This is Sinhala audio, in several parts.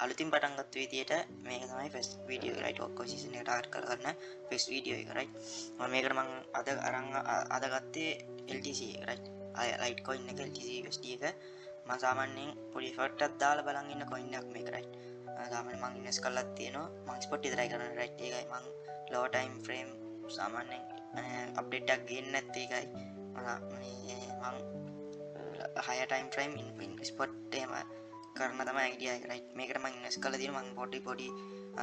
අලුතින් පටන් ගත්ත විදියට මේක තමයි ෆස්ට් වීඩියෝ එක right ඔක්කොම සීසන් එක ටාගට් කරගන්න ෆස්ට් වීඩියෝ එක right මම මේකට මම අද ගත්තේ LTC එක right Litecoin එක LTC USD එක මම සාමාන්‍යයෙන් පොඩි effort එකක් දාලා බලන් ඉන්න coin එකක් මේක right සාමාන්‍යයෙන් මම invest කරලා තියෙනවා මම spot විතරයි කරන්නේ right ඒකයි මම low time frame සාමාන්‍යයෙන් අප්ඩේට් එකක් ගේන්නේ නැත්තේ ඒකයි මම higher time frame in spot එහෙම කරන තමයි අයිඩියා එක right මේකට මම ඉන්වෙස්ට් කරලා තියෙනවා මම පොඩි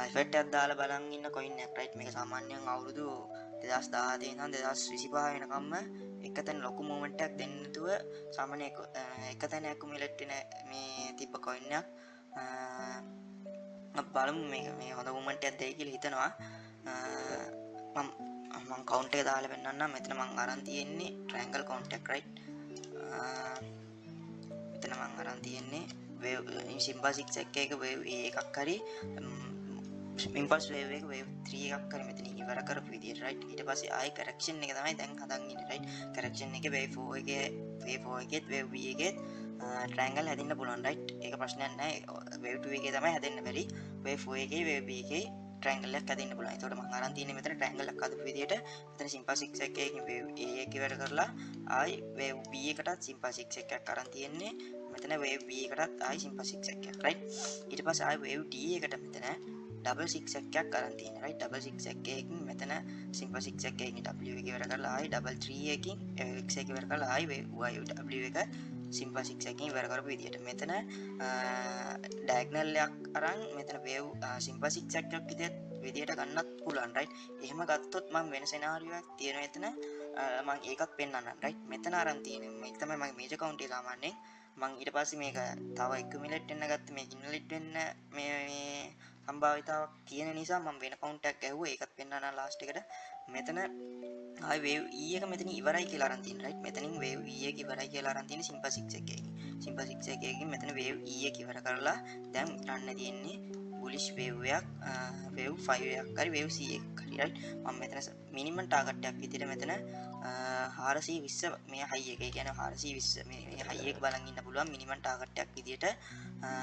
effect එකක් දාලා බලන් ඉන්න coin එකක් right මේක සාමාන්‍යයෙන් අවුරුදු 2017 ඉඳන් 2025 වෙනකම්ම එකතැන ලොකු movement එකක් දෙන්න නැතුව සාමාන්‍ය එකතැන accumulate වෙන මේ තිබ්බ coin එකක් බලමු මේ හොඳ movement එකක් දෙයි කියලා හිතනවා මම count එක දාලා පෙන්නන්නම් මෙතන මම අරන් තියෙන්නේ triangle count එකක් right මෙතන මම අරන් තියෙන්නේ wave simple 6 එක wave එකක් හරි impulse wave එක wave 3 එකක් හරි මෙතන ඉවර කරපු විදියට right ඊට පස්සේ ආයි correction එක තමයි දැන් හදන් ඉන්නේ right correction එක wave 4 එකේ wave B එකේ triangle හැදෙන්න පුළුවන් right ඒක ප්‍රශ්නයක් නැහැ wave 2 එකේ තමයි හැදෙන්න බැරි wave 4 එකේ wave B එකේ triangle එකක් හැදෙන්න පුළුවන් ඒකට මම අරන් තියෙන්නේ මෙතන triangle එකක් හදපු විදියට මෙතන simple 6 එකකින් wave A එක ඉවර කරලා ආයි wave B එකටත් simple 6 එකක් අරන් තියෙන්නේ මෙතන wave B එකටත් ආයි simple 6 එකක් right ඊට පස්සේ ආයි wave D එකට මෙතන double 6 එකක් අරන් තියෙනවා right double 6 එකකින් මෙතන simple 6 එකකින් W එක ඉවර කරලා ආයි double 3 එකකින් X එක ඉවර කරලා ආයි W එක simple 6 එකකින් ඉවර කරපු විදියට මෙතන diagonal එකක් අරන් මෙතන wave simple 6 එකක් විදියට ගන්නත් පුළුවන් right එහෙම ගත්තොත් මම වෙන scenario එකක් තියෙනවා එතන මම ඒකත් පෙන්නන්නම් right මෙතන අරන් තියෙන්නේ මේක තමයි මගේ major count එක සාමාන්‍යයෙන් මම ඊට පස්සේ මේක තව accumulate වෙන්න ගත්ත මේක invalid වෙන්න මේ සම්භාවිතාවක් තියෙන නිසා මම වෙන count එකක් ගැහුවා ඒකත් පෙන්නන්න last එකට මෙතන ආයි wave E එක මෙතන ඉවරයි කියලා අරන් තියෙනවා right මෙතනින් wave E එක ඉවරයි කියලා අරන් තියෙන්නේ simple 6 එකකින් simple 6 එකකින් මෙතන wave E එක ඉවර කරලා දැන් යන්න තියෙන්නේ bullish wave එකක් wave 5 එකක් හරි wave C එකක් හරි right මම මෙතන minimum target එකක් විදිහට මෙතන 420 මේ high එක. ඒ කියන්නේ 420 මේ high එක බලන් ඉන්න පුළුවන් minimum target එකක් විදිහට.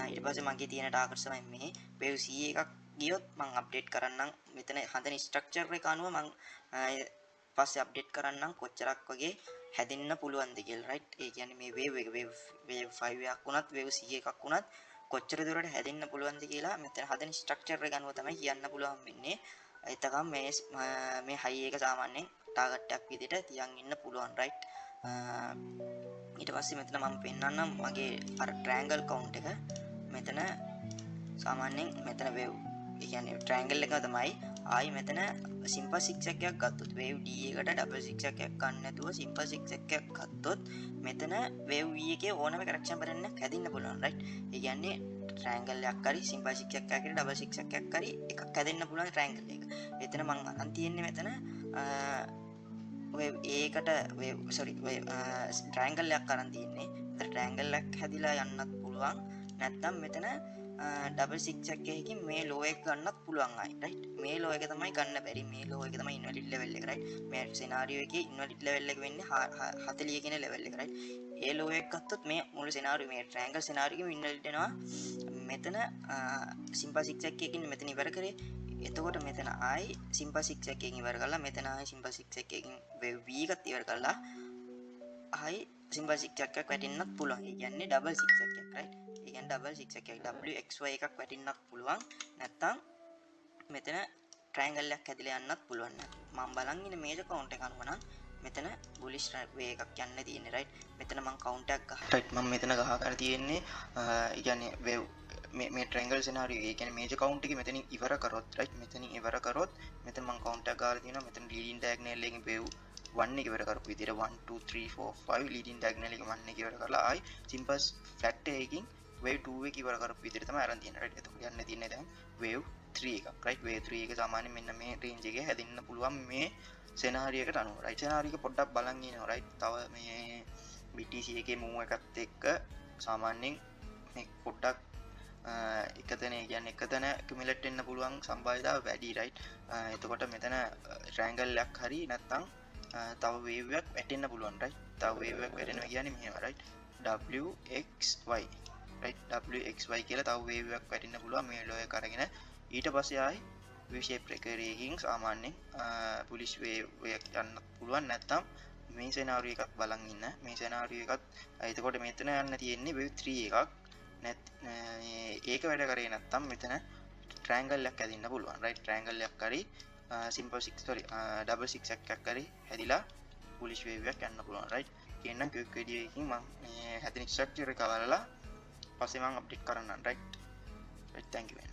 ඊට පස්සේ මගේ තියෙන target තමයි මේ wave C එකක් ගියොත් මම update කරන්නම්. මෙතන හදන structure එක අනුව මම පස්සේ update කරන්නම් කොච්චරක් වගේ හැදෙන්න පුළුවන්ද කියලා right. ඒ කියන්නේ මේ wave 5 එකක් වුණත් wave C එකක් වුණත් කොච්චර දුරට හැදෙන්න පුළුවන්ද කියලා මෙතන හදන ස්ට්‍රක්චර් එක අනුව තමයි කියන්න පුළුවන් වෙන්නේ. එතකම් මේ high එක සාමාන්‍යයෙන් ටාගට් එකක් විදිහට තියන් ඉන්න පුළුවන් right. ඊට පස්සේ මෙතන මම පෙන්නන්නම් මගේ අර triangle count එක. මෙතන සාමාන්‍යයෙන් මෙතන wave ඒ කියන්නේ triangle එක තමයි ආයි මෙතන simple 6 එකක් ගත්තොත් wave D එකට double 6 එකක් ගන්න නැතුව simple 6 එකක් ගත්තොත් මෙතන wave V එකේ ඕනම correction pattern එකක් හැදින්න පුළුවන් right. ඒ කියන්නේ triangle එකක් හරි simple 6 එකක් හරි double 6 එකක් හරි එකක් හැදෙන්න පුළුවන් triangle එක. එතන මම අරන් තියෙන්නේ මෙතන wave A එකට wave triangle එකක් අරන් තියෙන්නේ. ඒතර triangle එකක් හැදිලා යන්නත් පුළුවන්. නැත්නම් මෙතන double 6 එකකින් මේ low එක ගන්නත් පුළුවන් ආයි right. මේ low එක තමයි ගන්න බැරි. මේ low එක තමයි invalid level එක right. මේ scenario එකේ invalid level එක වෙන්නේ 40 කියන level එක right. ඒ low එක ගත්තොත් මේ මුළු scenario මේ triangle scenario එකෙම invalid වෙනවා. මෙතන simple 6 එකකින් මෙතන ඉවර කරේ. එතකොට මෙතන ආයි simple 6 එකකින් ඉවර කරලා මෙතන ආයි simple 6 එකකින් wave V එකත් ඉවර කරලා ආයි simple 6 එකක් වැටෙන්නත් පුළුවන්. ඒ කියන්නේ double 6 එකක් right. ඒ කියන්නේ double 6 එකක් WXY එකක් වැටෙන්නත් පුළුවන්. නැත්තම් මෙතන triangle එකක් හැදිලා යන්නත් පුළුවන්. මම බලන් ඉන්නේ major count එක අනුව නම් මෙතන bullish way එකක් යන්න තියෙන්නේ right. මෙතන මම count එකක් ගහලා right මම මෙතන ගහලා තියෙන්නේ ඒ කියන්නේ wave මේ triangle scenario ඒ කියන්නේ major count එක මෙතනින් ඉවර කරොත් right මෙතනින් ඉවර කරොත් මෙතන මම count එකක් ගහලා තියෙනවා. මෙතන leading diagonal එකකින් wave 1 එක ඉවර කරපු විදිහට 1 2 3 4 5 leading diagonal එක 1 එක ඉවර කරලා ආයි simple flat එකකින් wave 2 එක ඉවර කරපු විදිහට තමයි අරන් තියෙන්නේ right. එතකොට යන්න තියෙන්නේ දැන් wave 3 එකක් right. wave 3 එක සාමාන්‍යයෙන් මෙන්න මේ range එකේ හැදෙන්න පුළුවන් මේ scenario එකට අනුව right. scenario එක පොඩ්ඩක් බලන් ඉනවා right. තව මේ BTC එකේ move එකත් එක්ක සාමාන්‍යයෙන් මේ පොඩ්ඩක් එකතන කියන්නේ එකතන accumulate වෙන්න පුළුවන් සම්භාවිතාව වැඩි right. එතකොට මෙතන triangle එකක් හරි නැත්නම් තව wave එකක් වැටෙන්න පුළුවන් right. තව wave එකක් වැටෙනවා කියන්නේ මෙහෙම right. WXY right WXY කියලා තව wave එකක් වැටෙන්න පුළුවන් මේ ලෝ එක අරගෙන ඊට පස්සේ ආයි V shape එකකින් සාමාන්‍යයෙන් bullish wave එකක් යන්න පුළුවන් නැත්නම් මේ scenario එකක් බලන් ඉන්න මේ scenario එකත් එතකොට මෙතන යන්න තියෙන්නේ wave 3 එකක් ඒක වැඩ කරේ නැත්නම් මෙතන triangle එකක් හැදින්න පුළුවන් right triangle එකක් හරි simple 6 sorry double 6 එකක් හරි හැදිලා bullish wave එකක් යන්න පුළුවන් right කියන්න quick video එකකින් මම මේ හැදින structure එක බලලා පස්සේ මම update කරන්නම් right thank you